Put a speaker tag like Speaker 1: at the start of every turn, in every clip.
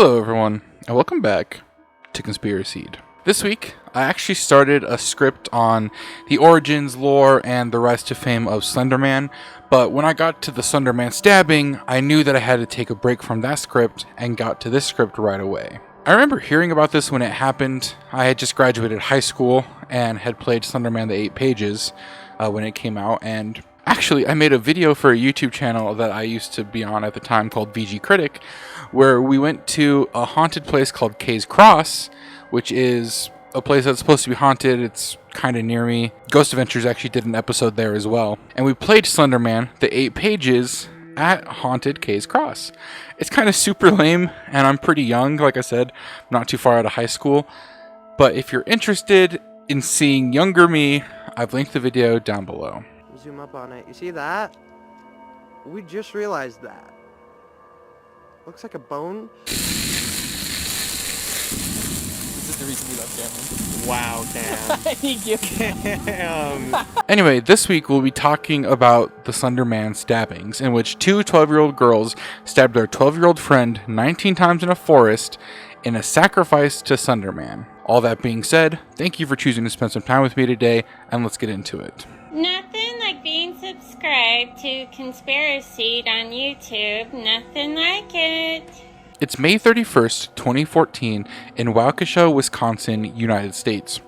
Speaker 1: Hello everyone, and welcome back to Conspiraseed. This week, I actually started a script on the origins, lore, and the rise to fame of Slenderman, but when I got to the Slenderman Stabbing, I knew that I had to take a break from that script and got to this script right away. I remember hearing about this when it happened. I had just graduated high school and had played Slenderman the 8 Pages when it came out, and actually, I made a video for a YouTube channel that I used to be on at the time called VG Critic, where we went to a haunted place called Kay's Cross, which is a place that's supposed to be haunted. It's kind of near me. Ghost Adventures actually did an episode there as well. And we played Slenderman, the 8 Pages, at haunted Kay's Cross. It's kind of super lame, and I'm pretty young, like I said, not too far out of high school. But if you're interested in seeing younger me, I've linked the video down below.
Speaker 2: Zoom up on it. You see that? We just realized that. Looks like a bone.
Speaker 3: This is the reason we love Cameron.
Speaker 2: Wow, damn.
Speaker 3: Thank you.
Speaker 2: Damn.
Speaker 1: Anyway, this week we'll be talking about the Slenderman stabbings, in which two 12-year-old girls stabbed their 12-year-old friend 19 times in a forest in a sacrifice to Slenderman. All that being said, thank you for choosing to spend some time with me today, and let's get into it.
Speaker 4: Nothing like being subscribed to Conspiraseed on YouTube. Nothing like it.
Speaker 1: It's May 31st, 2014, in Waukesha, Wisconsin, United States.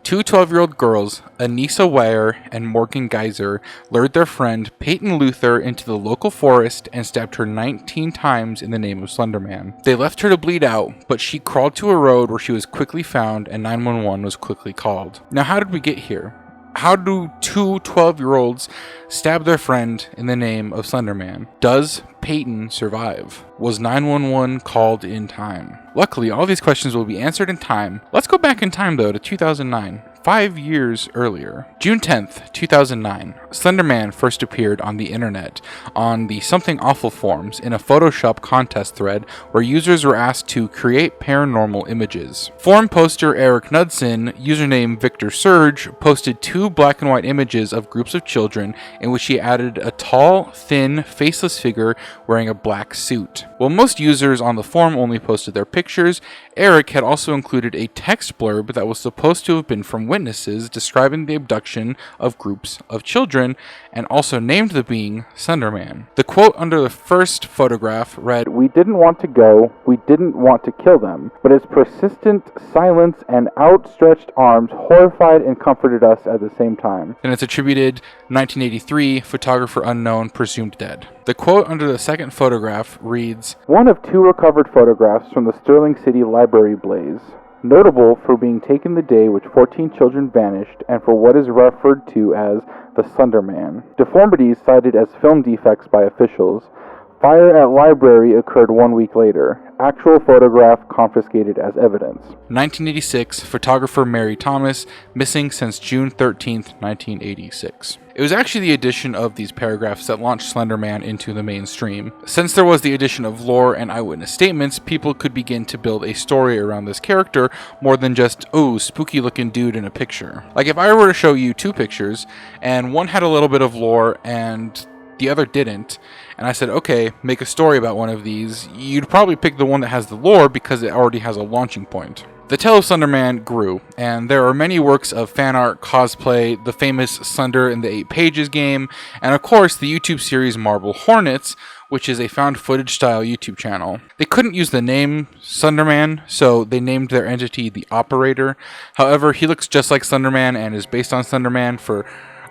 Speaker 1: Two 12-year-old girls, Anissa and Morgan Geyser, lured their friend Payton Luther into the local forest and stabbed her 19 times in the name of Slenderman. They left her to bleed out, but she crawled to a road where she was quickly found and 911 was quickly called. Now, how did we get here? How do two 12-year-olds stab their friend in the name of Slenderman? Does Payton survive? Was 911 called in time? Luckily, all these questions will be answered in time. Let's go back in time, though, to 2009, 5 years earlier. June 10th, 2009, Slenderman first appeared on the internet on the Something Awful forums in a Photoshop contest thread where users were asked to create paranormal images. Forum poster Eric Knudsen, username Victor Surge, posted two black and white images of groups of children in which he added a tall, thin, faceless figure wearing a black suit. While most users on the forum only posted their pictures, Eric had also included a text blurb that was supposed to have been from witnesses describing the abduction of groups of children, and also named the being Slenderman. The quote under the first photograph read, "We didn't want to go, we didn't want to kill them, but his persistent silence and outstretched arms horrified and comforted us at the same time." And it's attributed 1983, photographer unknown, presumed dead. The quote under the second photograph reads, "One of two recovered photographs from the Sterling City Library blaze. Notable for being taken the day which 14 children vanished and for what is referred to as the Slenderman. Deformities cited as film defects by officials. Fire at library occurred 1 week later. Actual photograph confiscated as evidence." 1986, photographer Mary Thomas, missing since June 13th, 1986. It was actually the addition of these paragraphs that launched Slenderman into the mainstream. Since there was the addition of lore and eyewitness statements, people could begin to build a story around this character more than just, oh, spooky looking dude in a picture. Like if I were to show you two pictures, and one had a little bit of lore and the other didn't, and I said, okay, make a story about one of these, you'd probably pick the one that has the lore because it already has a launching point. The tale of Slenderman grew, and there are many works of fan art, cosplay, the famous Slender in the 8 Pages game, and of course the YouTube series Marble Hornets, which is a found footage style YouTube channel. They couldn't use the name Slenderman, so they named their entity the Operator. However, he looks just like Slenderman and is based on Slenderman. For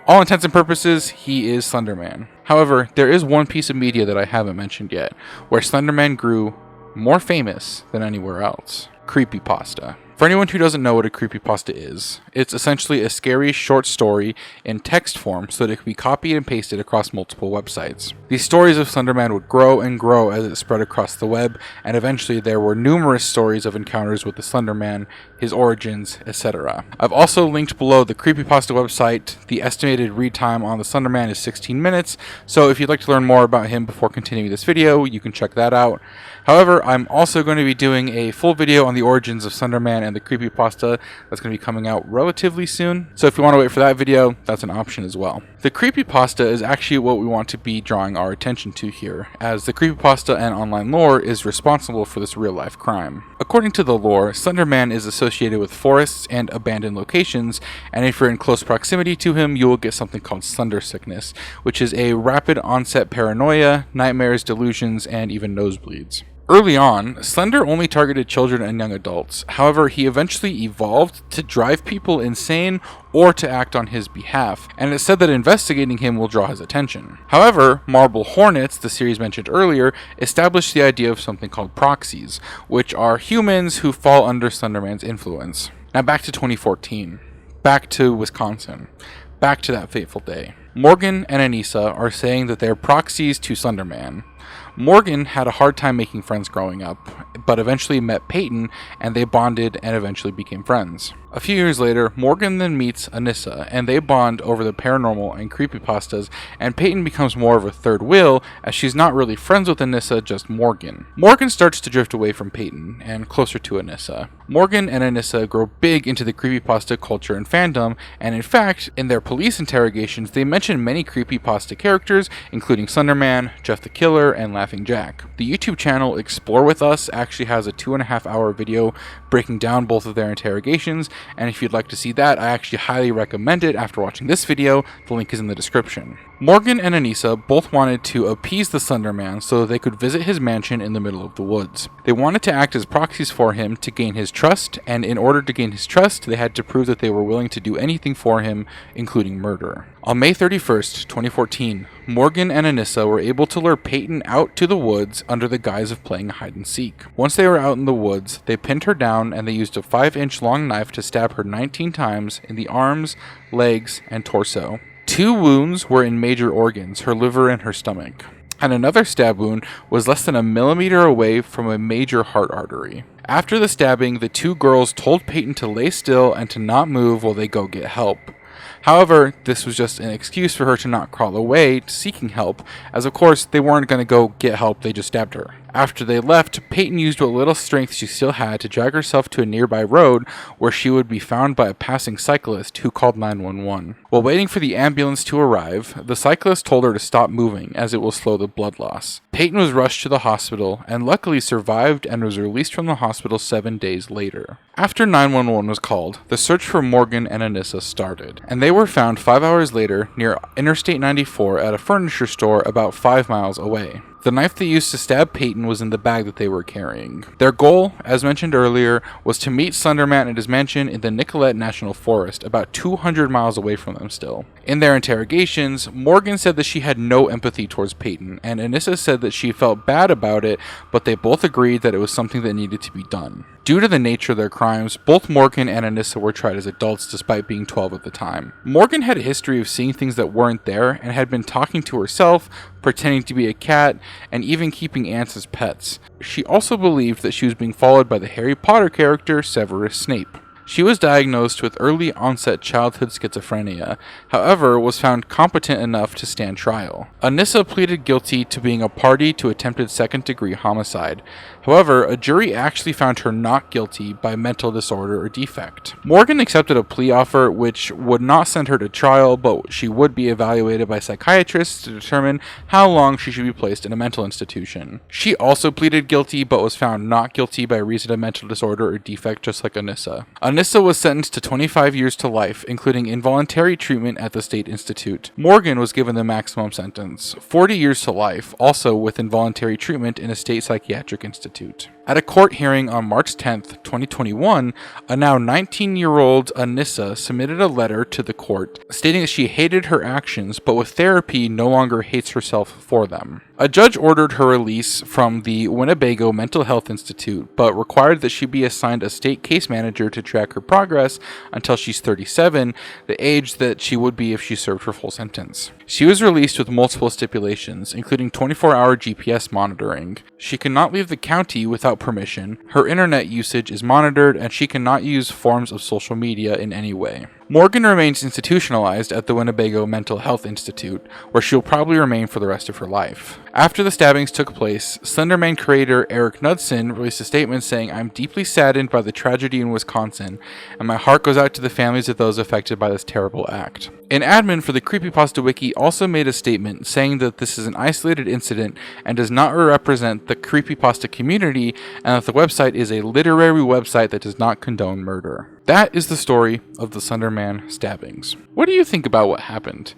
Speaker 1: all intents and purposes, he is Slenderman. However, there is one piece of media that I haven't mentioned yet, where Slenderman grew more famous than anywhere else. Creepypasta. For anyone who doesn't know what a creepypasta is, it's essentially a scary short story in text form so that it can be copied and pasted across multiple websites. These stories of Slenderman would grow and grow as it spread across the web, and eventually there were numerous stories of encounters with the Slenderman, his origins, etc. I've also linked below the creepypasta website. The estimated read time on the Slenderman is 16 minutes, so if you'd like to learn more about him before continuing this video, you can check that out. However, I'm also going to be doing a full video on the origins of Slenderman and the creepypasta that's going to be coming out relatively soon. So if you want to wait for that video, that's an option as well. The creepypasta is actually what we want to be drawing our attention to here, as the creepypasta and online lore is responsible for this real life crime. According to the lore, Slenderman is associated with forests and abandoned locations, and if you're in close proximity to him, you will get something called Slender sickness, which is a rapid onset paranoia, nightmares, delusions, and even nosebleeds. Early on, Slender only targeted children and young adults. However, he eventually evolved to drive people insane or to act on his behalf, and it's said that investigating him will draw his attention. However, Marble Hornets, the series mentioned earlier, established the idea of something called proxies, which are humans who fall under Slenderman's influence. Now back to 2014. Back to Wisconsin. Back to that fateful day. Morgan and Anissa are saying that they're proxies to Slenderman. Morgan had a hard time making friends growing up, but eventually met Payton, and they bonded and eventually became friends. A few years later, Morgan then meets Anissa, and they bond over the paranormal and creepypastas, and Payton becomes more of a third wheel, as she's not really friends with Anissa, just Morgan. Morgan starts to drift away from Payton, and closer to Anissa. Morgan and Anissa grow big into the creepypasta culture and fandom, and in fact, in their police interrogations, they mention many creepypasta characters, including Slenderman, Jeff the Killer, and Laughing Jack. The YouTube channel Explore With Us actually has a 2.5-hour video breaking down both of their interrogations, and if you'd like to see that, I actually highly recommend it after watching this video. The link is in the description. Morgan and Anissa both wanted to appease the Slenderman so they could visit his mansion in the middle of the woods. They wanted to act as proxies for him to gain his trust, and in order to gain his trust, they had to prove that they were willing to do anything for him, including murder. On May 31st, 2014, Morgan and Anissa were able to lure Payton out to the woods under the guise of playing hide and seek. Once they were out in the woods, they pinned her down and they used a 5-inch long knife to stab her 19 times in the arms, legs, and torso. 2 wounds were in major organs, her liver and her stomach, and another stab wound was less than a millimeter away from a major heart artery. After the stabbing, the 2 girls told Payton to lay still and to not move while they go get help. However, this was just an excuse for her to not crawl away seeking help, as of course they weren't going to go get help, they just stabbed her. After they left, Payton used what little strength she still had to drag herself to a nearby road where she would be found by a passing cyclist who called 911. While waiting for the ambulance to arrive, the cyclist told her to stop moving as it will slow the blood loss. Payton was rushed to the hospital and luckily survived and was released from the hospital 7 days later. After 911 was called, the search for Morgan and Anissa started, and they were found 5 hours later near Interstate 94 at a furniture store about 5 miles away. The knife they used to stab Payton was in the bag that they were carrying. Their goal, as mentioned earlier, was to meet Slenderman at his mansion in the Nicollet National Forest, about 200 miles away from them still. In their interrogations, Morgan said that she had no empathy towards Payton, and Anissa said that she felt bad about it, but they both agreed that it was something that needed to be done. Due to the nature of their crimes, both Morgan and Anissa were tried as adults despite being 12 at the time. Morgan had a history of seeing things that weren't there and had been talking to herself, pretending to be a cat, and even keeping ants as pets. She also believed that she was being followed by the Harry Potter character Severus Snape. She was diagnosed with early onset childhood schizophrenia, however was found competent enough to stand trial. Anissa pleaded guilty to being a party to attempted second-degree homicide. However, a jury actually found her not guilty by mental disorder or defect. Morgan accepted a plea offer which would not send her to trial, but she would be evaluated by psychiatrists to determine how long she should be placed in a mental institution. She also pleaded guilty but was found not guilty by reason of mental disorder or defect, just like Anissa. Anissa was sentenced to 25 years to life, including involuntary treatment at the State Institute. Morgan was given the maximum sentence, 40 years to life, also with involuntary treatment in a state psychiatric institute. At a court hearing on March 10, 2021, a now 19-year-old Anissa submitted a letter to the court stating that she hated her actions, but with therapy no longer hates herself for them. A judge ordered her release from the Winnebago Mental Health Institute, but required that she be assigned a state case manager to track her progress until she's 37, the age that she would be if she served her full sentence. She was released with multiple stipulations, including 24-hour GPS monitoring. She cannot leave the county without permission, her internet usage is monitored, and she cannot use forms of social media in any way. Morgan remains institutionalized at the Winnebago Mental Health Institute, where she'll probably remain for the rest of her life. After the stabbings took place, Slenderman creator Eric Knudsen released a statement saying, "I'm deeply saddened by the tragedy in Wisconsin, and my heart goes out to the families of those affected by this terrible act." An admin for the Creepypasta Wiki also made a statement saying that this is an isolated incident and does not represent the Creepypasta community, and that the website is a literary website that does not condone murder. That is the story of the Slenderman stabbings. What do you think about what happened?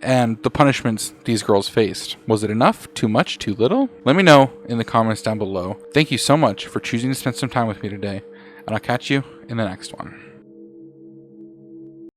Speaker 1: And the punishments these girls faced. Was it enough? Too much? Too little? Let me know in the comments down below. Thank you so much for choosing to spend some time with me today, and I'll catch you in the next one.